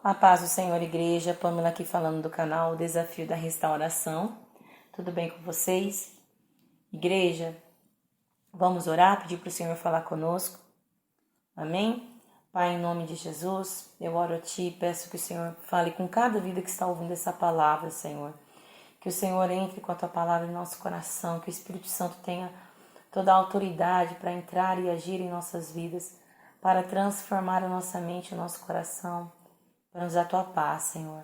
A paz do Senhor, igreja. Pamela aqui falando do canal Desafio da Restauração. Tudo bem com vocês? Igreja, vamos orar, pedir para o Senhor falar conosco. Amém? Pai, em nome de Jesus, eu oro a Ti e peço que o Senhor fale com cada vida que está ouvindo essa palavra, Senhor. Que o Senhor entre com a Tua palavra em nosso coração, que o Espírito Santo tenha toda a autoridade para entrar e agir em nossas vidas, para transformar a nossa mente e o nosso coração, para nos dar a Tua paz, Senhor.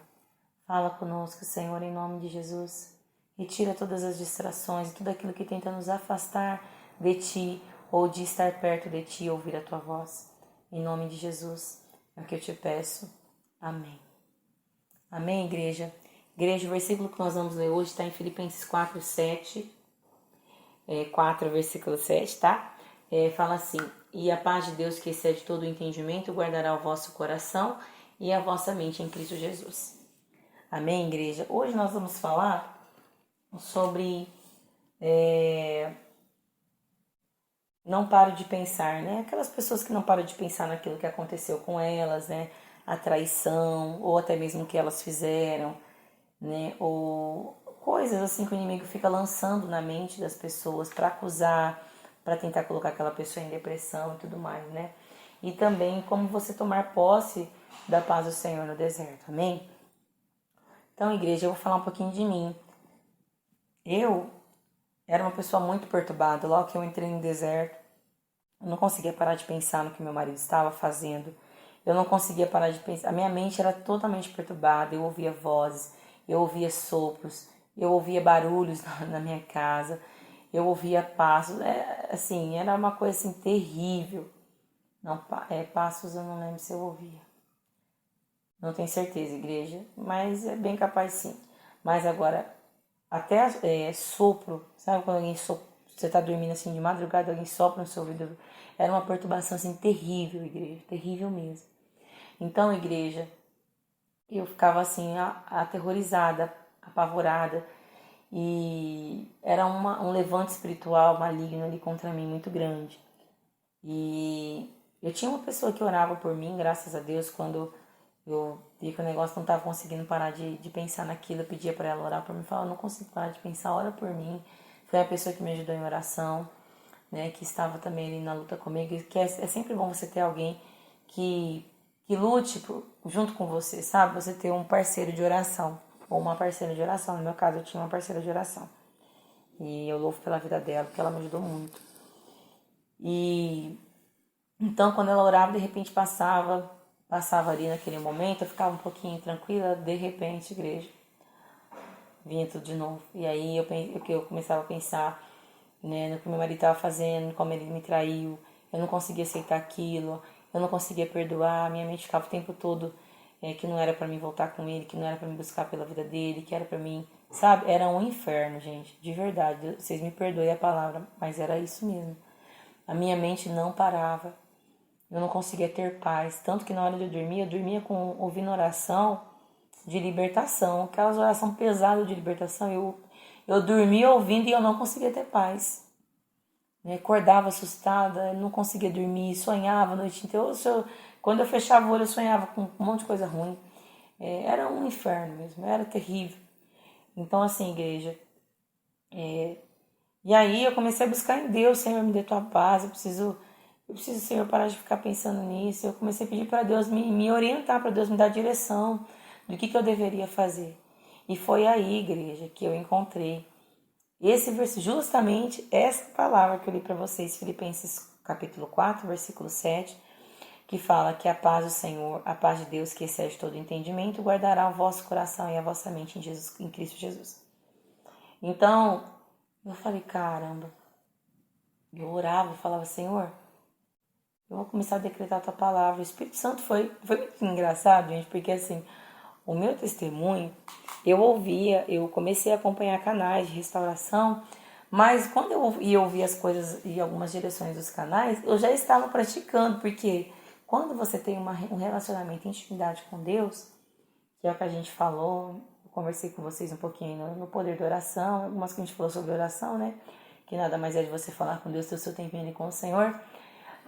Fala conosco, Senhor, em nome de Jesus. Retira todas as distrações e tudo aquilo que tenta nos afastar de Ti ou de estar perto de Ti e ouvir a Tua voz. Em nome de Jesus, é o que eu te peço. Amém. Amém, igreja? Igreja, o versículo que nós vamos ler hoje está em Filipenses 4, 7. 4, versículo 7, tá? Fala assim: e a paz de Deus, que excede todo o entendimento, guardará o vosso coração e a vossa mente em Cristo Jesus. Amém, igreja? Hoje nós vamos falar sobre não paro de pensar, né? Aquelas pessoas que não param de pensar naquilo que aconteceu com elas, né? A traição, ou até mesmo o que elas fizeram, né? Ou coisas assim que o inimigo fica lançando na mente das pessoas para acusar, para tentar colocar aquela pessoa em depressão e tudo mais, né? E também como você tomar posse da paz do Senhor no deserto, amém? Então, igreja, eu vou falar um pouquinho de mim. Eu era uma pessoa muito perturbada. Logo que eu entrei no deserto, eu não conseguia parar de pensar no que meu marido estava fazendo. Eu não conseguia parar de pensar. A minha mente era totalmente perturbada. Eu ouvia vozes, eu ouvia sopros, eu ouvia barulhos na minha casa, eu ouvia passos. Assim, era uma coisa assim terrível. Não, passos eu não lembro se eu ouvia. Não tenho certeza, igreja, mas é bem capaz sim. Mas agora, até sopro, sabe quando alguém sopra, você tá dormindo assim de madrugada, alguém sopra no seu ouvido? Era uma perturbação assim terrível, igreja, terrível mesmo. Então, igreja, eu ficava assim aterrorizada, apavorada, e era um levante espiritual maligno ali contra mim muito grande. E eu tinha uma pessoa que orava por mim, graças a Deus, quando eu vi que o negócio não estava conseguindo parar de pensar naquilo. Eu pedia para ela orar por mim, falava, não consigo parar de pensar, ora por mim. Foi a pessoa que me ajudou em oração, né, que estava também ali na luta comigo. Que é sempre bom você ter alguém que lute junto com você, sabe? Você ter um parceiro de oração, ou uma parceira de oração. No meu caso, eu tinha uma parceira de oração. E eu louvo pela vida dela, porque ela me ajudou muito. E então, quando ela orava, de repente passava ali naquele momento, eu ficava um pouquinho tranquila, de repente, igreja, vinha tudo de novo. E aí eu começava a pensar, né, no que meu marido estava fazendo, como ele me traiu, eu não conseguia aceitar aquilo, eu não conseguia perdoar, minha mente ficava o tempo todo que não era para mim voltar com ele, que não era para mim buscar pela vida dele, que era para mim, sabe? Era um inferno, gente, de verdade. Vocês me perdoem a palavra, mas era isso mesmo. A minha mente não parava. Eu não conseguia ter paz. Tanto que na hora de eu dormia ouvindo oração de libertação. Aquelas orações pesadas de libertação. Eu dormia ouvindo e eu não conseguia ter paz. Acordava assustada, não conseguia dormir, sonhava a noite inteira. Quando eu fechava o olho, eu sonhava com um monte de coisa ruim. Era um inferno mesmo, era terrível. Então, assim, igreja. E aí eu comecei a buscar em Deus, Senhor, me dê tua paz, eu preciso, Senhor, parar de ficar pensando nisso. Eu comecei a pedir para Deus me orientar, para Deus me dar direção do que eu deveria fazer. E foi aí, igreja, que eu encontrei esse versículo, justamente essa palavra que eu li para vocês, Filipenses capítulo 4, versículo 7, que fala que a paz do Senhor, a paz de Deus, que excede todo entendimento, guardará o vosso coração e a vossa mente em Cristo Jesus. Então, eu falei, caramba, eu orava, eu falava, Senhor, eu vou começar a decretar a tua palavra. O Espírito Santo foi muito engraçado, gente, porque assim, o meu testemunho, eu comecei a acompanhar canais de restauração, mas quando eu ia ouvir as coisas e algumas direções dos canais, eu já estava praticando, porque quando você tem um relacionamento, intimidade com Deus, que é o que a gente falou, eu conversei com vocês um pouquinho no poder da oração, algumas que a gente falou sobre oração, né? Que nada mais é de você falar com Deus, ter o seu tempinho ali com o Senhor.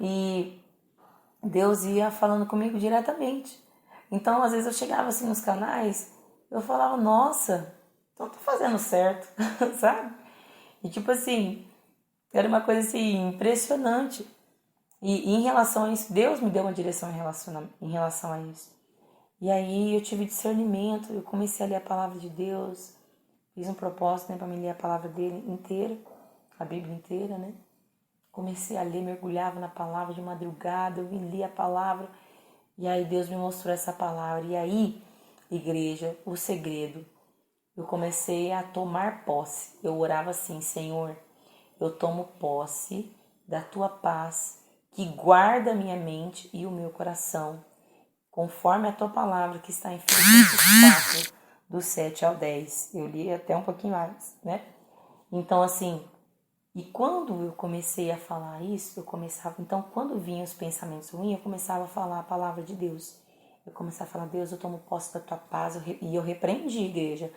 E Deus ia falando comigo diretamente. Então, às vezes eu chegava assim nos canais, eu falava, nossa, então tô fazendo certo, sabe? E tipo assim, era uma coisa assim, impressionante. E em relação a isso, Deus me deu uma direção em relação a isso. E aí eu tive discernimento, eu comecei a ler a palavra de Deus, fiz um propósito, né, para me ler a palavra dele inteira, a Bíblia inteira, né? Comecei a ler, mergulhava na palavra de madrugada, eu li a palavra, e aí Deus me mostrou essa palavra. E aí, igreja, o segredo, eu comecei a tomar posse. Eu orava assim, Senhor, eu tomo posse da tua paz, que guarda a minha mente e o meu coração, conforme a tua palavra que está em Filipenses 4, do 7 ao 10. Eu li até um pouquinho mais, né? Então, assim, e quando eu comecei a falar isso, então, quando vinham os pensamentos ruins, eu começava a falar a palavra de Deus. Eu começava a falar, Deus, eu tomo posse da tua paz, e eu repreendi, igreja.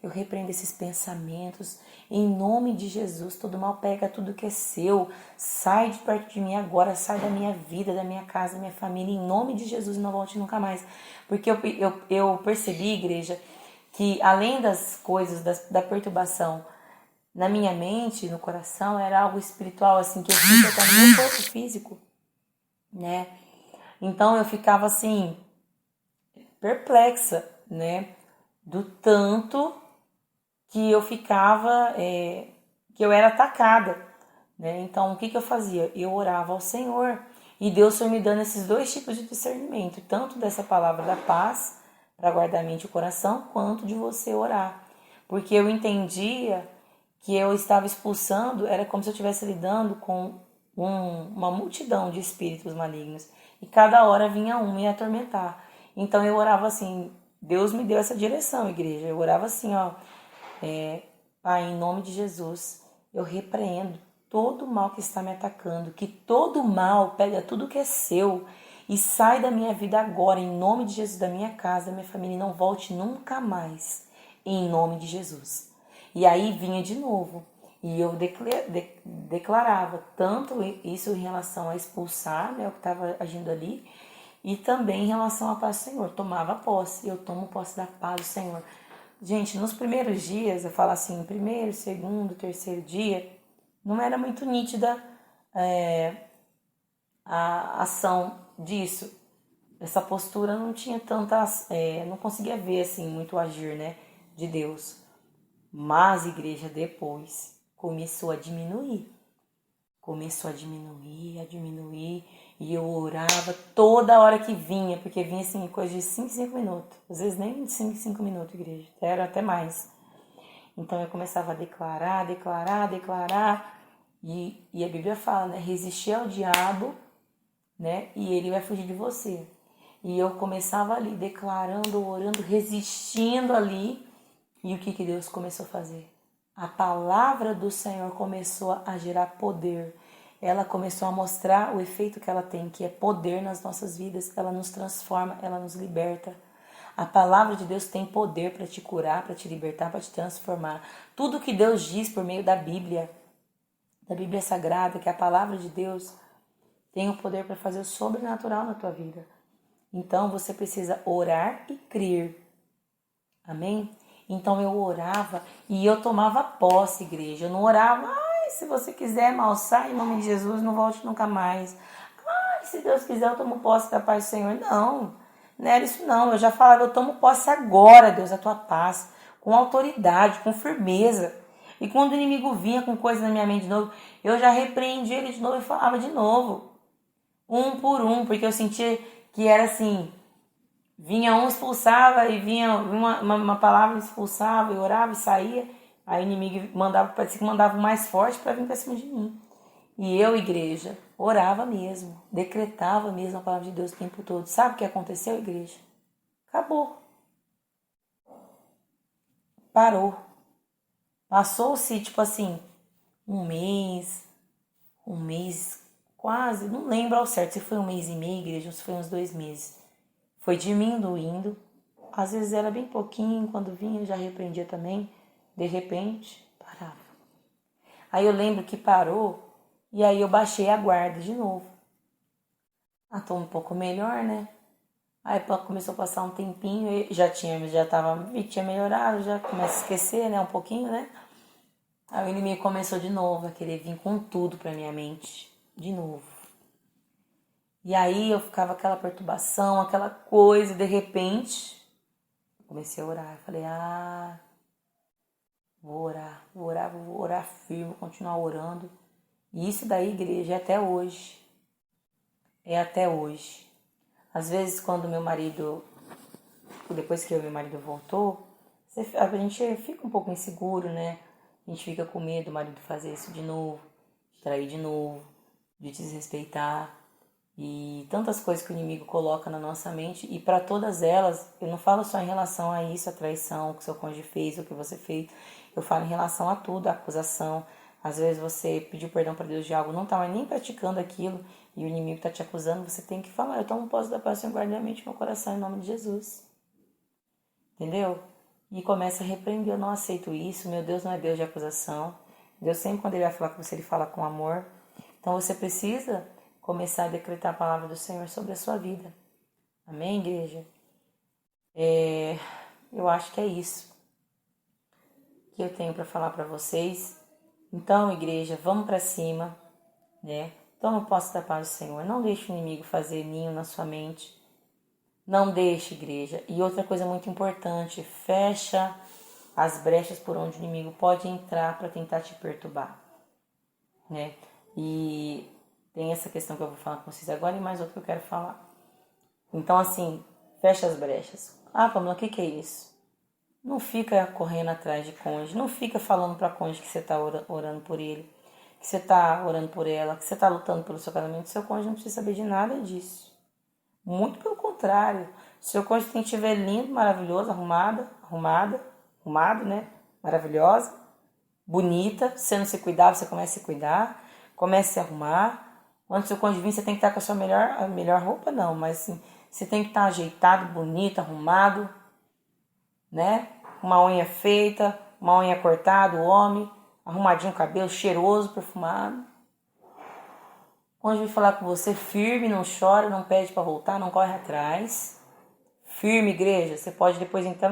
Eu repreendo esses pensamentos, em nome de Jesus, todo mal pega tudo que é seu, sai de perto de mim agora, sai da minha vida, da minha casa, da minha família, em nome de Jesus, não volte nunca mais. Porque eu percebi, igreja, que além das coisas, da perturbação, na minha mente, no coração, era algo espiritual, assim, que eu sentia até no meu corpo físico, né? Então eu ficava assim, perplexa, né? Do tanto que eu ficava, que eu era atacada, né? Então o que eu fazia? Eu orava ao Senhor e Deus foi me dando esses dois tipos de discernimento, tanto dessa palavra da paz para guardar a mente e o coração, quanto de você orar, porque eu entendia que eu estava expulsando, era como se eu estivesse lidando com uma multidão de espíritos malignos e cada hora vinha um me atormentar. Então eu orava assim, Deus me deu essa direção, igreja. Eu orava assim, ó, Pai, em nome de Jesus, eu repreendo todo o mal que está me atacando, que todo mal pega tudo que é seu e sai da minha vida agora, em nome de Jesus, da minha casa, da minha família, e não volte nunca mais, em nome de Jesus. E aí vinha de novo, e eu declarava tanto isso em relação a expulsar, né, o que estava agindo ali, e também em relação à paz do Senhor. Tomava posse, eu tomo posse da paz do Senhor. Gente, nos primeiros dias, eu falo assim, primeiro, segundo, terceiro dia, não era muito nítida a ação disso. Essa postura não tinha tantas, não conseguia ver assim muito agir, né, de Deus. Mas, igreja, depois começou a diminuir. A diminuir, e eu orava toda hora que vinha, porque vinha assim, coisa de 5 minutos. Às vezes nem 5 minutos, igreja, era até mais. Então eu começava a declarar, e a Bíblia fala, né, resistir ao diabo, né, e ele vai fugir de você. E eu começava ali, declarando, orando, resistindo ali, e o que Deus começou a fazer? A palavra do Senhor começou a gerar poder. Ela começou a mostrar o efeito que ela tem, que é poder nas nossas vidas. Ela nos transforma, ela nos liberta. A palavra de Deus tem poder para te curar, para te libertar, para te transformar. Tudo que Deus diz por meio da Bíblia Sagrada, que é a palavra de Deus, tem o poder para fazer o sobrenatural na tua vida. Então você precisa orar e crer. Amém? Então eu orava e eu tomava posse, igreja. Eu não orava, se você quiser, mal sai, em nome de Jesus, não volte nunca mais. Se Deus quiser, eu tomo posse da paz do Senhor. Não era isso não. Eu já falava, eu tomo posse agora, Deus, da tua paz, com autoridade, com firmeza. E quando o inimigo vinha com coisa na minha mente de novo, eu já repreendia ele de novo e falava de novo. Um por um, porque eu sentia que era assim, vinha um, expulsava, e vinha uma palavra, expulsava, e orava e saía. Aí o inimigo mandava, parecia que mandava o mais forte para vir para cima de mim. E eu, igreja, orava mesmo, decretava mesmo a palavra de Deus o tempo todo. Sabe o que aconteceu, igreja? Acabou. Parou. Passou-se, tipo assim, um mês quase, não lembro ao certo se foi um mês e meio, igreja, ou se foi uns 2 meses. Foi diminuindo. Às vezes era bem pouquinho, quando vinha eu já repreendia também. De repente, parava. Aí eu lembro que parou e aí eu baixei a guarda de novo. Tô um pouco melhor, né? Aí começou a passar um tempinho, tinha melhorado, já começa a esquecer, né, um pouquinho, né? Aí o inimigo começou de novo a querer vir com tudo pra minha mente, de novo. E aí eu ficava aquela perturbação, aquela coisa, e de repente comecei a orar. Eu falei, vou orar firme, vou continuar orando. E isso daí, igreja, é até hoje. É até hoje. Às vezes quando meu marido, depois que meu marido voltou, a gente fica um pouco inseguro, né? A gente fica com medo do marido fazer isso de novo, de trair de novo, de desrespeitar. E tantas coisas que o inimigo coloca na nossa mente. E para todas elas, eu não falo só em relação a isso, a traição, o que seu cônjuge fez, o que você fez. Eu falo em relação a tudo, a acusação. Às vezes você pediu perdão para Deus de algo, não estava nem praticando aquilo, e o inimigo está te acusando, você tem que falar, eu tomo posse da paz, Senhor, guarda a mente no meu coração, em nome de Jesus. Entendeu? E começa a repreender, eu não aceito isso, meu Deus não é Deus de acusação. Deus sempre, quando Ele vai falar com você, Ele fala com amor. Então você precisa começar a decretar a palavra do Senhor sobre a sua vida. Amém, igreja? Eu acho que é isso que eu tenho para falar para vocês. Então, igreja, vamos para cima, né? Toma posse da paz do Senhor. Não deixe o inimigo fazer ninho na sua mente. Não deixe, igreja. E outra coisa muito importante, fecha as brechas por onde o inimigo pode entrar para tentar te perturbar, né? E tem essa questão que eu vou falar com vocês agora e mais outra que eu quero falar. Então, assim, fecha as brechas. Pamela, o que é isso? Não fica correndo atrás de cônjuge, não fica falando para cônjuge que você está orando por ele, que você está orando por ela, que você está lutando pelo seu casamento. Seu cônjuge não precisa saber de nada disso. Muito pelo contrário. Seu cônjuge tem que estiver lindo, maravilhoso, arrumado, né? Maravilhosa, bonita. Se você não se cuidar, você começa a se cuidar, começa a se arrumar. Quando seu cônjuge vir, você tem que estar com a melhor roupa, não, mas assim, você tem que estar ajeitado, bonito, arrumado, né? Uma unha feita, uma unha cortada, o homem, arrumadinho o cabelo, cheiroso, perfumado. Quando vir falar com você, firme, não chora, não pede para voltar, não corre atrás. Firme, igreja. Você pode depois entrar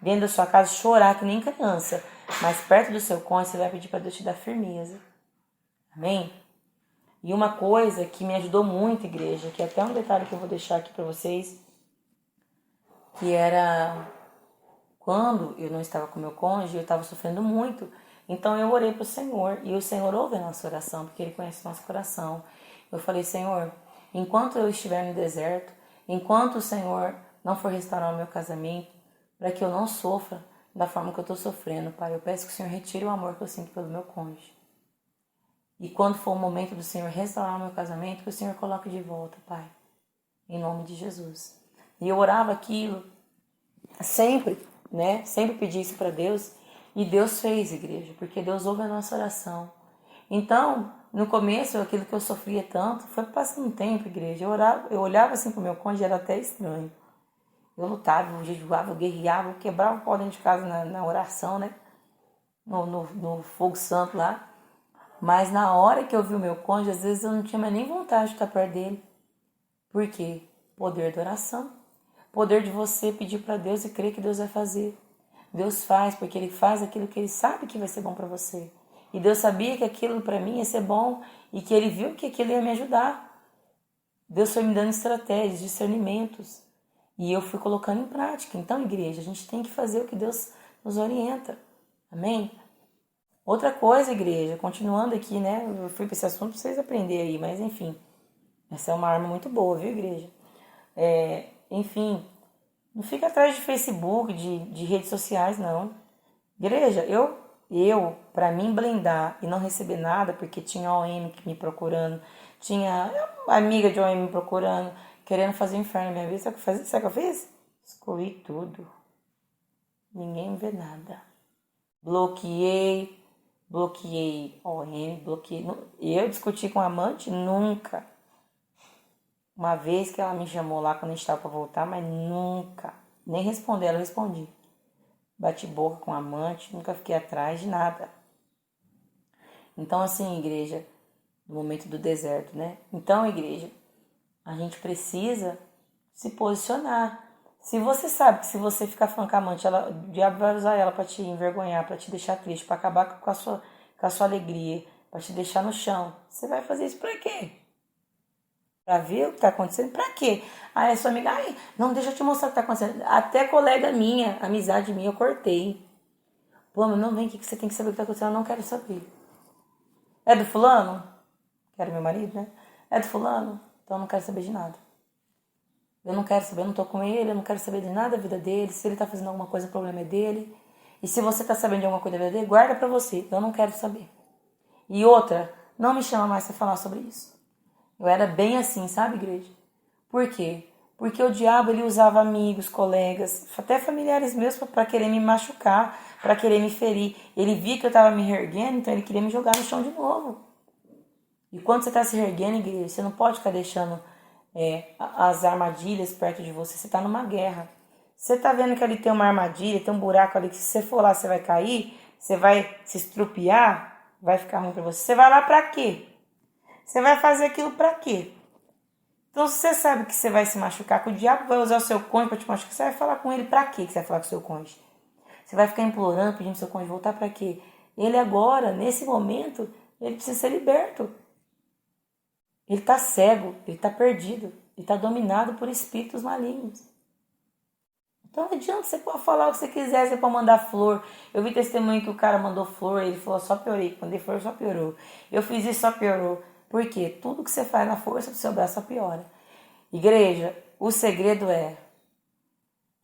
dentro da sua casa chorar que nem criança, mas perto do seu cônjuge você vai pedir para Deus te dar firmeza. Amém? E uma coisa que me ajudou muito, igreja, que é até um detalhe que eu vou deixar aqui para vocês, que era quando eu não estava com meu cônjuge, eu estava sofrendo muito. Então eu orei para o Senhor e o Senhor ouve a nossa oração, porque Ele conhece o nosso coração. Eu falei, Senhor, enquanto eu estiver no deserto, enquanto o Senhor não for restaurar o meu casamento, para que eu não sofra da forma que eu estou sofrendo, Pai, eu peço que o Senhor retire o amor que eu sinto pelo meu cônjuge. E quando for o momento do Senhor restaurar o meu casamento, que o Senhor coloque de volta, Pai, em nome de Jesus. E eu orava aquilo sempre, né? Sempre pedi isso para Deus. E Deus fez, igreja, porque Deus ouve a nossa oração. Então, no começo, aquilo que eu sofria tanto, foi passando um tempo, igreja. Eu olhava assim pro meu cônjuge, era até estranho. Eu lutava, eu jejuava, eu guerreava, eu quebrava o pau dentro de casa na oração, né? No fogo santo lá. Mas na hora que eu vi o meu cônjuge, às vezes eu não tinha mais nem vontade de estar perto dele. Por quê? Poder da oração. Poder de você pedir para Deus e crer que Deus vai fazer. Deus faz, porque Ele faz aquilo que Ele sabe que vai ser bom para você. E Deus sabia que aquilo para mim ia ser bom e que Ele viu que aquilo ia me ajudar. Deus foi me dando estratégias, discernimentos. E eu fui colocando em prática. Então, igreja, a gente tem que fazer o que Deus nos orienta. Amém? Outra coisa, igreja, continuando aqui, né? Eu fui para esse assunto para vocês aprenderem aí, mas enfim. Essa é uma arma muito boa, viu, igreja? Enfim, não fica atrás de Facebook, de redes sociais, não. Igreja, para mim blindar e não receber nada, porque tinha OM me procurando, tinha amiga de OM me procurando, querendo fazer o inferno na minha vida. Sabe o que eu fiz? Excluí tudo. Ninguém me vê nada. Bloqueei OM, bloqueei. Eu discuti com a amante? Nunca. Uma vez que ela me chamou lá quando a gente estava para voltar, mas nunca. Nem responder, ela respondi. Bati boca com a amante, nunca fiquei atrás de nada. Então, assim, igreja, no momento do deserto, né? Então, igreja, a gente precisa se posicionar. Se você sabe que se você ficar falando com a amante, o diabo vai usar ela para te envergonhar, para te deixar triste, para acabar com a sua alegria, para te deixar no chão, você vai fazer isso para quê? Para ver o que tá acontecendo? Para quê? Aí a sua amiga, ai, não, deixa eu te mostrar o que tá acontecendo. Até colega minha, amizade minha, eu cortei. Pô, mas não vem aqui que você tem que saber o que tá acontecendo, eu não quero saber. É do fulano? Que era meu marido, né? É do fulano? Então eu não quero saber de nada. Eu não quero saber, eu não tô com ele, eu não quero saber de nada da vida dele. Se ele tá fazendo alguma coisa, o problema é dele. E se você tá sabendo de alguma coisa da vida dele, guarda pra você. Eu não quero saber. E outra, não me chama mais pra falar sobre isso. Eu era bem assim, sabe, igreja? Por quê? Porque o diabo, ele usava amigos, colegas, até familiares meus pra querer me machucar, pra querer me ferir. Ele via que eu tava me reerguendo, então ele queria me jogar no chão de novo. E quando você está se erguendo, igreja, você não pode ficar deixando as armadilhas perto de você. Você está numa guerra. Você está vendo que ali tem uma armadilha, tem um buraco ali que se você for lá, você vai cair, você vai se estrupiar, vai ficar ruim para você. Você vai lá para quê? Você vai fazer aquilo para quê? Então, se você sabe que você vai se machucar, que o diabo vai usar o seu cônjuge para te machucar, você vai falar com ele para quê que você vai falar com o seu cônjuge? Você vai ficar implorando, pedindo pro seu cônjuge voltar para quê? Ele agora, nesse momento, ele precisa ser liberto. Ele está cego, ele está perdido, ele está dominado por espíritos malignos. Então não adianta você pode falar o que você quiser, você pode mandar flor. Eu vi testemunho que o cara mandou flor, ele falou, só piorei. Mandei flor, só piorou. Eu fiz isso, só piorou. Por quê? Tudo que você faz na força do seu braço só piora. Igreja, o segredo é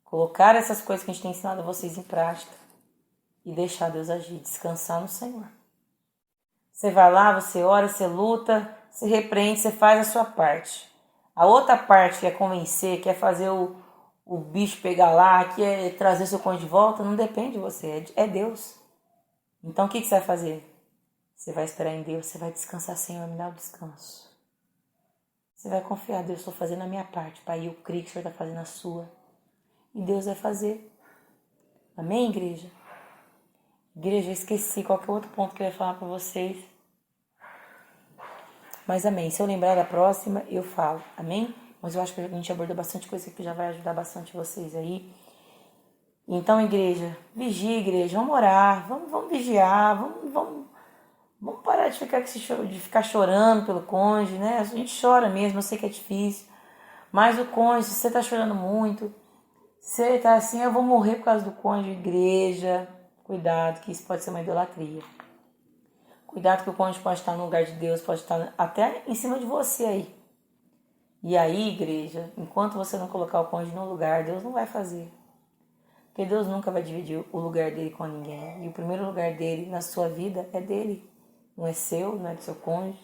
colocar essas coisas que a gente tem ensinado a vocês em prática e deixar Deus agir, descansar no Senhor. Você vai lá, você ora, você luta, você repreende, você faz a sua parte. A outra parte que é convencer, que é fazer o bicho pegar lá, que é trazer seu cônjuge de volta, não depende de você, é Deus. Então o que você vai fazer? Você vai esperar em Deus, você vai descansar, Senhor, me dá o descanso. Você vai confiar, Deus, estou fazendo a minha parte, Pai, eu creio que o Senhor está fazendo a sua. E Deus vai fazer. Amém, igreja? Igreja, eu esqueci qualquer outro ponto que eu ia falar para vocês. Mas amém. Se eu lembrar da próxima, eu falo. Amém? Mas eu acho que a gente abordou bastante coisa que já vai ajudar bastante vocês aí. Então, igreja, vigia, igreja. Vamos orar. Vamos vigiar. Vamos parar de ficar chorando pelo cônjuge, né? A gente chora mesmo, eu sei que é difícil. Mas o cônjuge, se você tá chorando muito, você tá assim, eu vou morrer por causa do cônjuge, igreja. Cuidado, que isso pode ser uma idolatria. Cuidado que o cônjuge pode estar no lugar de Deus, pode estar até em cima de você aí. E aí, igreja, enquanto você não colocar o cônjuge no lugar, Deus não vai fazer. Porque Deus nunca vai dividir o lugar dele com ninguém. E o primeiro lugar dele na sua vida é dele. Não é seu, não é do seu cônjuge,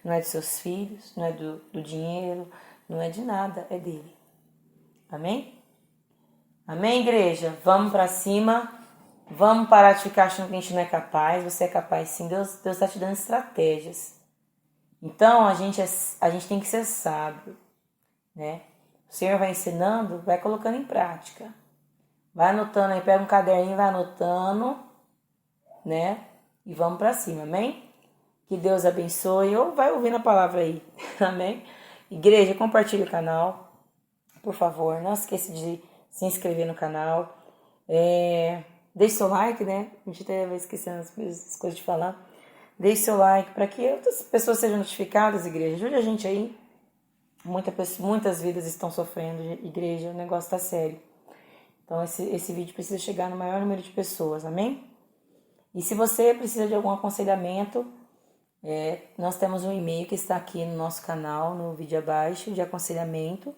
não é dos seus filhos, não é do dinheiro, não é de nada, é dele. Amém? Amém, igreja? Vamos pra cima. Vamos parar de ficar achando que a gente não é capaz. Você é capaz sim. Deus está te dando estratégias. Então, a gente tem que ser sábio, né? O Senhor vai ensinando, vai colocando em prática. Vai anotando aí, pega um caderninho, vai anotando, né? E vamos pra cima, amém? Que Deus abençoe. Ou vai ouvindo a palavra aí, amém? Igreja, compartilhe o canal, por favor. Não esqueça de se inscrever no canal. Deixe seu like, né? A gente até vai esquecendo as coisas de falar. Deixe seu like para que outras pessoas sejam notificadas, igreja. Ajude a gente aí. Muitas vidas estão sofrendo, igreja. O negócio tá sério. Então esse vídeo precisa chegar no maior número de pessoas, amém? E se você precisa de algum aconselhamento, nós temos um e-mail que está aqui no nosso canal, no vídeo abaixo, de aconselhamento,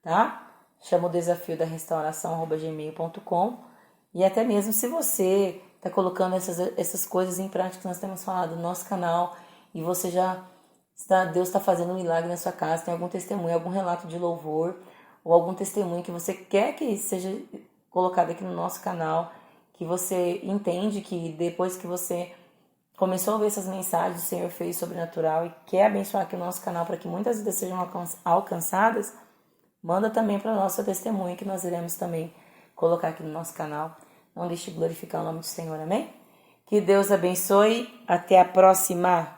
tá? Chama o desafio da restauração@gmail.com. E até mesmo se você está colocando essas coisas em prática que nós temos falado no nosso canal e você Deus está fazendo um milagre na sua casa, tem algum testemunho, algum relato de louvor ou algum testemunho que você quer que seja colocado aqui no nosso canal, que você entende que depois que você começou a ver essas mensagens, o Senhor fez sobrenatural e quer abençoar aqui o nosso canal para que muitas vidas sejam alcançadas, manda também para nós seu testemunho que nós iremos também colocar aqui no nosso canal. Não deixe de glorificar o nome do Senhor, amém? Que Deus abençoe. Até a próxima.